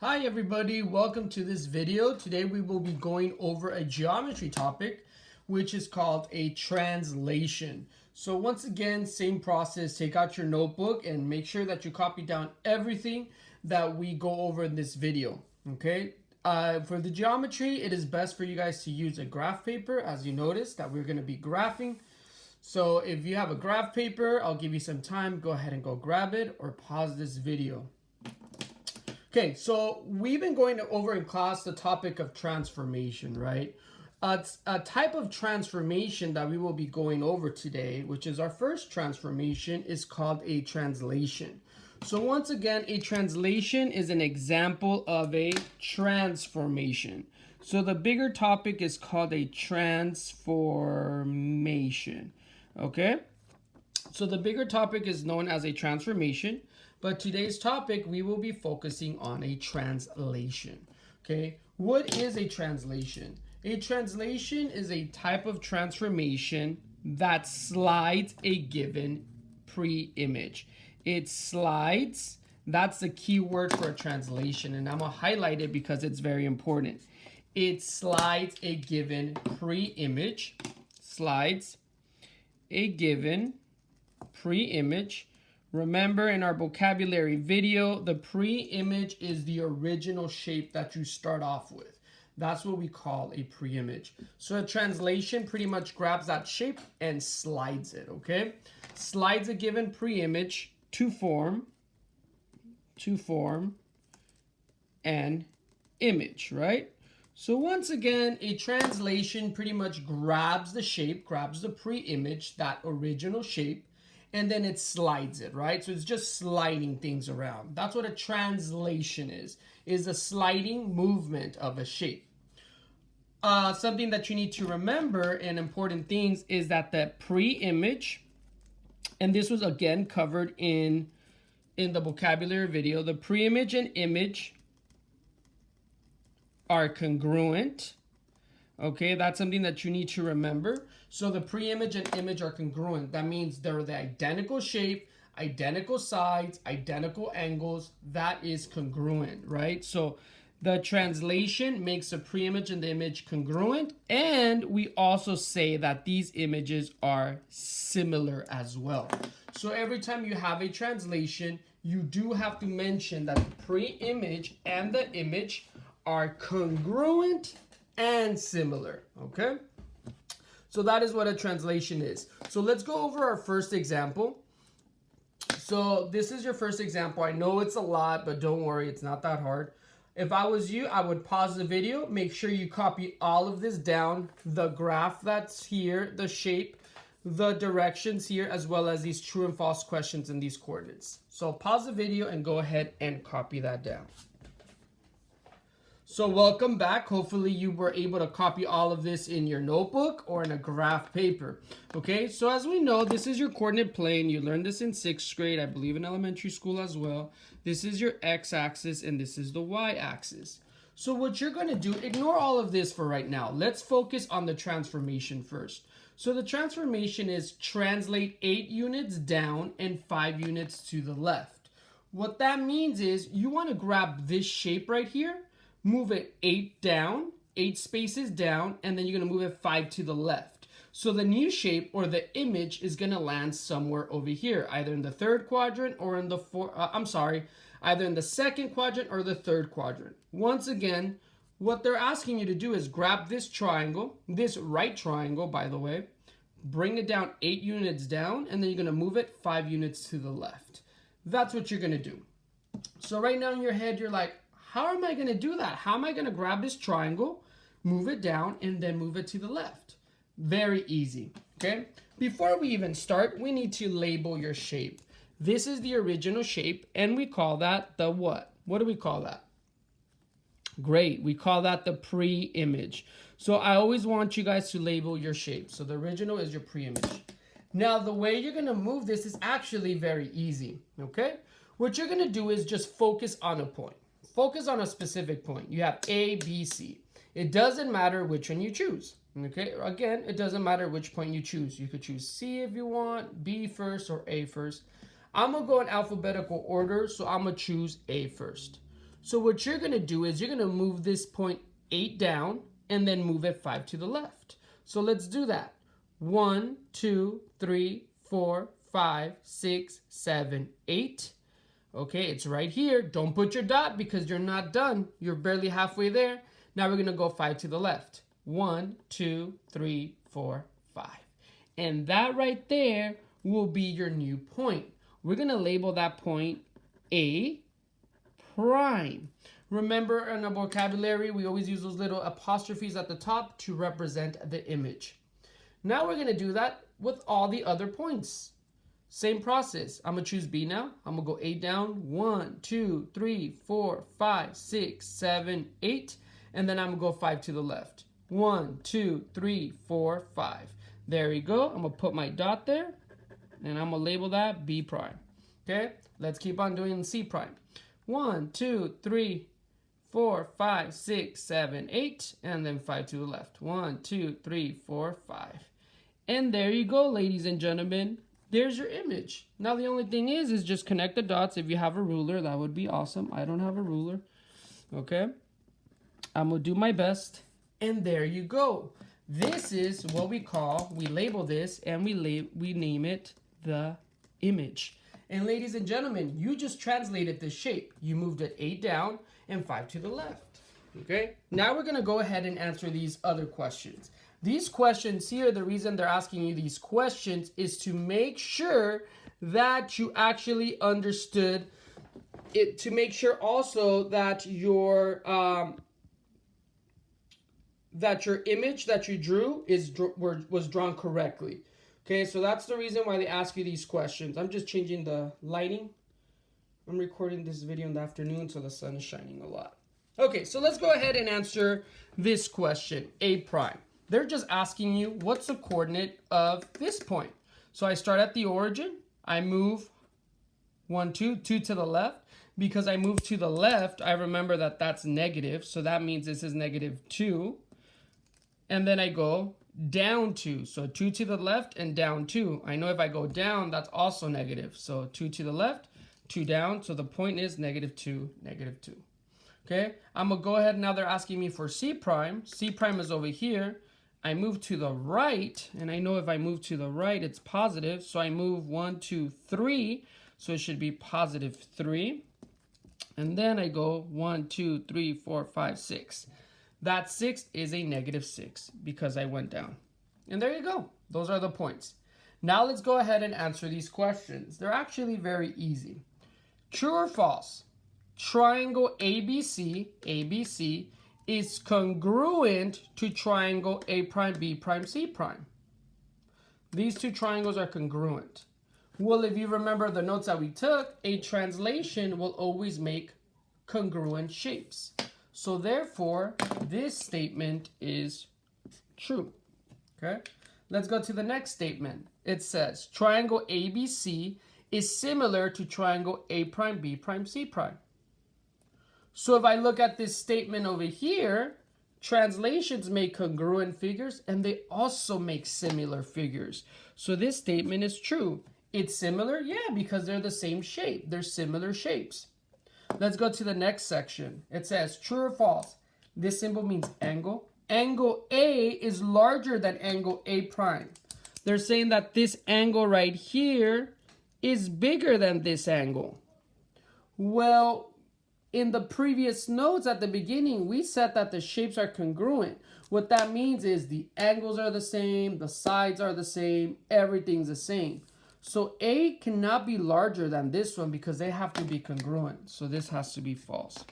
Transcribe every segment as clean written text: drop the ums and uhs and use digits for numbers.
Hi everybody, welcome to this video. Today we will be going over a geometry topic which is called a translation. So once again, same process, take out your notebook and make sure that you copy down everything that we go over in this video, okay? For the geometry, it is best for you guys to use a graph paper, as you notice that we're going to be graphing. So if you have a graph paper, I'll give you some time, go ahead and go grab it or pause this video. Okay, so we've been going over in class the topic of transformation, right? A type of transformation that we will be going over today, which is our first transformation, is called a translation. So once again, a translation is an example of a transformation. So the bigger topic is called a transformation, okay? So the bigger topic is known as a transformation. But today's topic, we will be focusing on a translation, okay? What is a translation? A translation is a type of transformation that slides a given pre-image. It slides, that's the key word for a translation, and I'm gonna highlight it because it's very important. It slides a given pre-image, slides a given pre-image. Remember in our vocabulary video, the pre-image is the original shape that you start off with. That's what we call a pre-image. So a translation pretty much grabs that shape and slides it, okay? Slides a given pre-image to form an image, right? So once again, a translation pretty much grabs the shape, grabs the pre-image, that original shape, and then it slides it, right? So it's just sliding things around. That's what a translation is a sliding movement of a shape. Something that you need to remember and important things is that the pre-image, and this was again covered in the vocabulary video, the pre-image and image are congruent. Okay, that's something that you need to remember. So the pre-image and image are congruent. That means they're the identical shape, identical sides, identical angles. That is congruent, right? So the translation makes the pre-image and the image congruent. And we also say that these images are similar as well. So every time you have a translation, you do have to mention that the pre-image and the image are congruent and similar, okay? So that is what a translation is. So let's go over our first example. So this is your first example. I know it's a lot, but don't worry, it's not that hard. If I was you, I would pause the video, make sure you copy all of this down, the graph that's here, the shape, the directions here, as well as these true and false questions and these coordinates. So pause the video and go ahead and copy that down. So welcome back. Hopefully you were able to copy all of this in your notebook or in a graph paper. Okay, so as we know, this is your coordinate plane. You learned this in 6th grade, I believe in elementary school as well. This is your x-axis and this is the y-axis. So what you're going to do, ignore all of this for right now. Let's focus on the transformation first. So the transformation is translate 8 units down and 5 units to the left. What that means is you want to grab this shape right here, move it 8 down, 8 spaces down, and then you're going to move it 5 to the left. So the new shape or the image is going to land somewhere over here, either in the 3rd quadrant or in the either in the 2nd quadrant or the 3rd quadrant. Once again, what they're asking you to do is grab this triangle, this right triangle, by the way, bring it down 8 units down, and then you're going to move it 5 units to the left. That's what you're going to do. So right now in your head, you're like, how am I going to do that? How am I going to grab this triangle, move it down, and then move it to the left? Very easy, okay? Before we even start, we need to label your shape. This is the original shape, and we call that the what? What do we call that? Great, we call that the pre-image. So I always want you guys to label your shape. So the original is your pre-image. Now, the way you're going to move this is actually very easy, okay? What you're going to do is just focus on a point. Focus on a specific point. You have A, B, C. It doesn't matter which one you choose. Okay, again, it doesn't matter which point you choose. You could choose C if you want, B first, or A first. I'm going to go in alphabetical order, so I'm going to choose A first. So what you're going to do is you're going to move this point 8 down and then move it 5 to the left. So let's do that. 1, 2, 3, 4, 5, 6, 7, 8. Okay, it's right here. Don't put your dot because you're not done. You're barely halfway there. Now we're going to go 5 to the left. 1, 2, 3, 4, 5. And that right there will be your new point. We're going to label that point A prime. Remember, in our vocabulary, we always use those little apostrophes at the top to represent the image. Now we're going to do that with all the other points. Same process. I'm going to choose B now. I'm going to go 8 down. 1, 2, 3, 4, 5, 6, 7, 8. And then I'm going to go 5 to the left. 1, 2, 3, 4, 5. There we go. I'm going to put my dot there. And I'm going to label that B prime. Okay? Let's keep on doing C prime. 1, 2, 3, 4, 5, 6, 7, 8. And then 5 to the left. 1, 2, 3, 4, 5. And there you go, ladies and gentlemen. There's your image. Now the only thing is just connect the dots. If you have a ruler, that would be awesome. I don't have a ruler. Okay? I'm going to do my best. And there you go. This is what we label this, and we name it the image. And ladies and gentlemen, you just translated this shape. You moved it 8 down and 5 to the left. Okay? Now we're going to go ahead and answer these other questions. These questions here, the reason they're asking you these questions is to make sure that you actually understood it, to make sure also that your image that you drew was drawn correctly. Okay, so that's the reason why they ask you these questions. I'm just changing the lighting. I'm recording this video in the afternoon, so the sun is shining a lot. Okay, so let's go ahead and answer this question, A prime. They're just asking you what's the coordinate of this point. So I start at the origin. I move 1, 2 to the left. Because I move to the left, I remember that that's negative. So that means this is -2. And then I go down 2. So 2 to the left and down 2. I know if I go down, that's also negative. So 2 to the left, 2 down. So the point is -2, -2. Okay, I'm going to go ahead. Now they're asking me for C prime. C prime is over here. I move to the right, and I know if I move to the right, it's positive. So I move 1, 2, 3. So it should be +3. And then I go 1, 2, 3, 4, 5, 6. That 6 is a -6 because I went down. And there you go. Those are the points. Now let's go ahead and answer these questions. They're actually very easy. True or false? Triangle ABC is congruent to triangle A prime, B prime, C prime. These two triangles are congruent. Well, if you remember the notes that we took, a translation will always make congruent shapes. So therefore, this statement is true. Okay? Let's go to the next statement. It says, triangle ABC is similar to triangle A prime, B prime, C prime. So if I look at this statement over here, translations make congruent figures and they also make similar figures. So this statement is true. It's similar? Yeah, because they're the same shape. They're similar shapes. Let's go to the next section. It says true or false. This symbol means angle. Angle A is larger than angle A prime. They're saying that this angle right here is bigger than this angle. Well, in the previous notes at the beginning, we said that the shapes are congruent. What that means is the angles are the same, the sides are the same, everything's the same. So A cannot be larger than this one because they have to be congruent. So this has to be false.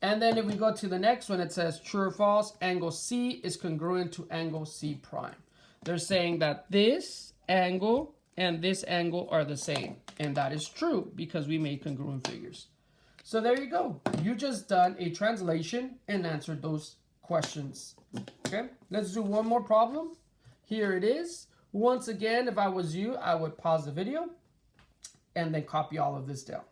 And then if we go to the next one, it says true or false, angle C is congruent to angle C prime. They're saying that this angle and this angle are the same. And that is true because we made congruent figures. So there you go. You just done a translation and answered those questions. Okay, let's do one more problem. Here it is. Once again, if I was you, I would pause the video and then copy all of this down.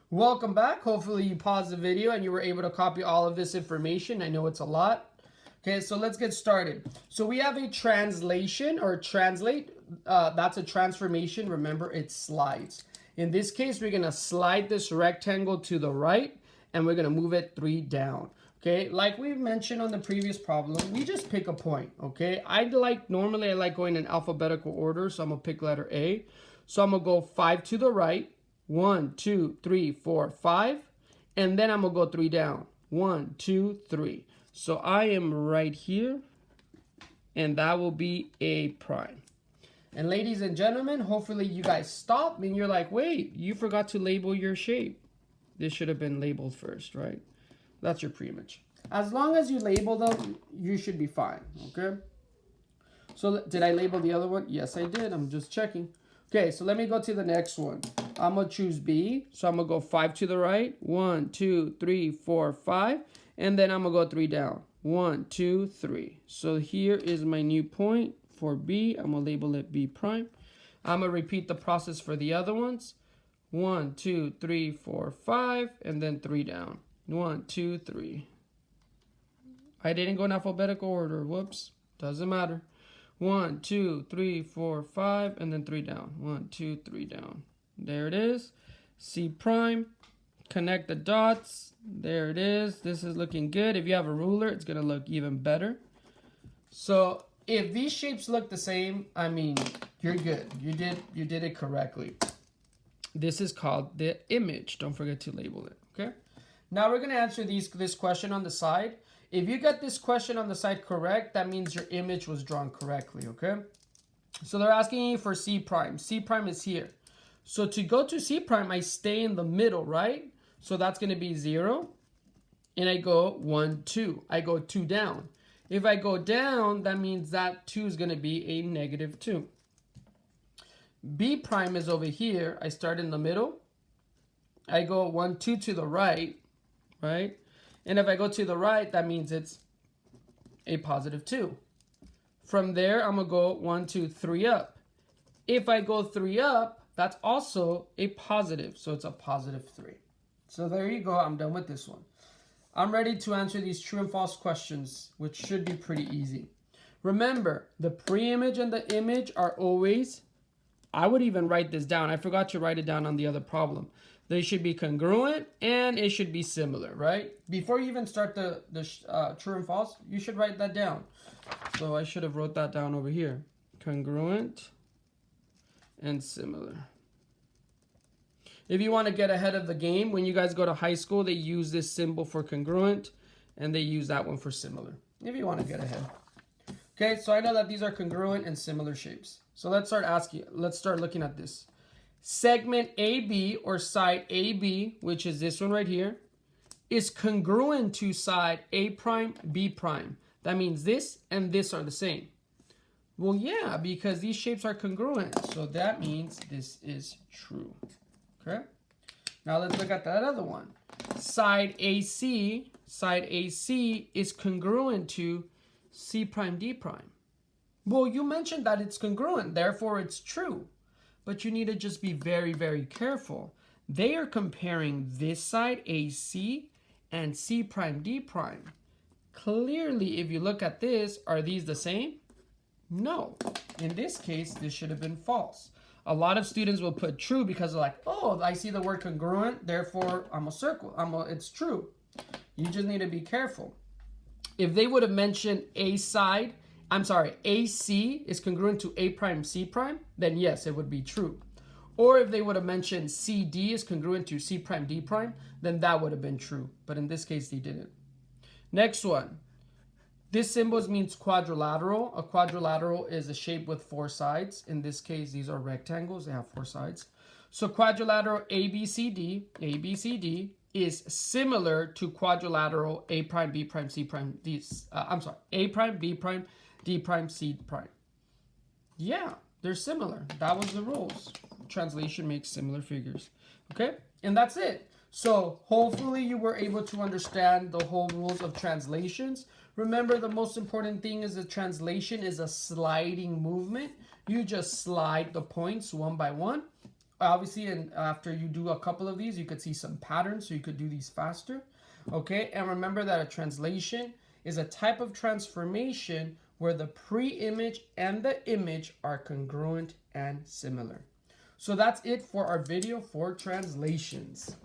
Welcome back. Hopefully you paused the video and you were able to copy all of this information. I know it's a lot. Okay, so let's get started. So we have a translation or translate. That's a transformation. Remember, it slides. In this case, we're going to slide this rectangle to the right, and we're going to move it 3 down. Okay, like we mentioned on the previous problem, we just pick a point. Okay, normally I like going in alphabetical order, so I'm going to pick letter A. So I'm going to go 5 to the right, 1, 2, 3, 4, 5, and then I'm going to go 3 down, 1, 2, 3. So I am right here, and that will be A prime. And ladies and gentlemen, hopefully you guys stop and you're like, wait, you forgot to label your shape. This should have been labeled first, right? That's your preimage. As long as you label them, you should be fine, okay? So did I label the other one? Yes, I did. I'm just checking. Okay, so let me go to the next one. I'm going to choose B. So I'm going to go 5 to the right. 1, 2, 3, 4, 5. And then I'm going to go 3 down. 1, 2, 3. So here is my new point for B. I'm going to label it B prime. I'm going to repeat the process for the other ones. 1, 2, 3, 4, 5. And then 3 down. 1, 2, 3. I didn't go in alphabetical order. Whoops. Doesn't matter. 1, 2, 3, 4, 5, and then 3 down. 1, 2, 3 down. There it is. C prime. Connect the dots. There it is. This is looking good. If you have a ruler, it's going to look even better. So if these shapes look the same, I mean, you're good. You did it correctly. This is called the image. Don't forget to label it. Okay. Now we're going to answer this question on the side. If you get this question on the side correct, that means your image was drawn correctly, okay? So they're asking you for C prime. C prime is here. So to go to C prime, I stay in the middle, right? So that's going to be 0. And I go 1, 2. I go 2 down. If I go down, that means that 2 is going to be a negative 2. B prime is over here. I start in the middle. I go 1, 2 to the right, right? And if I go to the right, that means it's a positive 2. From there, I'm going to go 1, 2, 3 up. If I go 3 up, that's also a positive. So it's a positive 3. So there you go. I'm done with this one. I'm ready to answer these true and false questions, which should be pretty easy. Remember, the preimage and the image are always, I would even write this down. I forgot to write it down on the other problem. They should be congruent and it should be similar, right? Before you even start the true and false, you should write that down. So I should have wrote that down over here. Congruent and similar. If you want to get ahead of the game, when you guys go to high school, they use this symbol for congruent and they use that one for similar. If you want to get ahead. Okay, so I know that these are congruent and similar shapes. So let's start looking at this. Segment AB or side AB, which is this one right here, is congruent to side A prime, B prime. That means this and this are the same. Well, yeah, because these shapes are congruent. So that means this is true. Okay. Now let's look at that other one. Side AC is congruent to C prime, D prime. Well, you mentioned that it's congruent, therefore it's true. But you need to just be very, very careful. They are comparing this side, AC, and C prime, D prime. Clearly, if you look at this, are these the same? No. In this case, this should have been false. A lot of students will put true because they're like, oh, I see the word congruent, therefore I'm a circle. It's true. You just need to be careful. If they would have mentioned AC is congruent to A prime, C prime, then yes, it would be true. Or if they would have mentioned CD is congruent to C prime, D prime, then that would have been true. But in this case, they didn't. Next one. This symbol means quadrilateral. A quadrilateral is a shape with 4 sides. In this case, these are rectangles. They have 4 sides. So quadrilateral ABCD is similar to quadrilateral A prime, B prime, C prime, A prime, B prime, D prime, C prime. Yeah, they're similar. That was the rules. Translation makes similar figures. Okay, and that's it. So hopefully you were able to understand the whole rules of translations. Remember, the most important thing is the translation is a sliding movement. You just slide the points one by one. Obviously, and after you do a couple of these, you could see some patterns, so you could do these faster. Okay, and remember that a translation is a type of transformation where the pre-image and the image are congruent and similar. So that's it for our video for translations.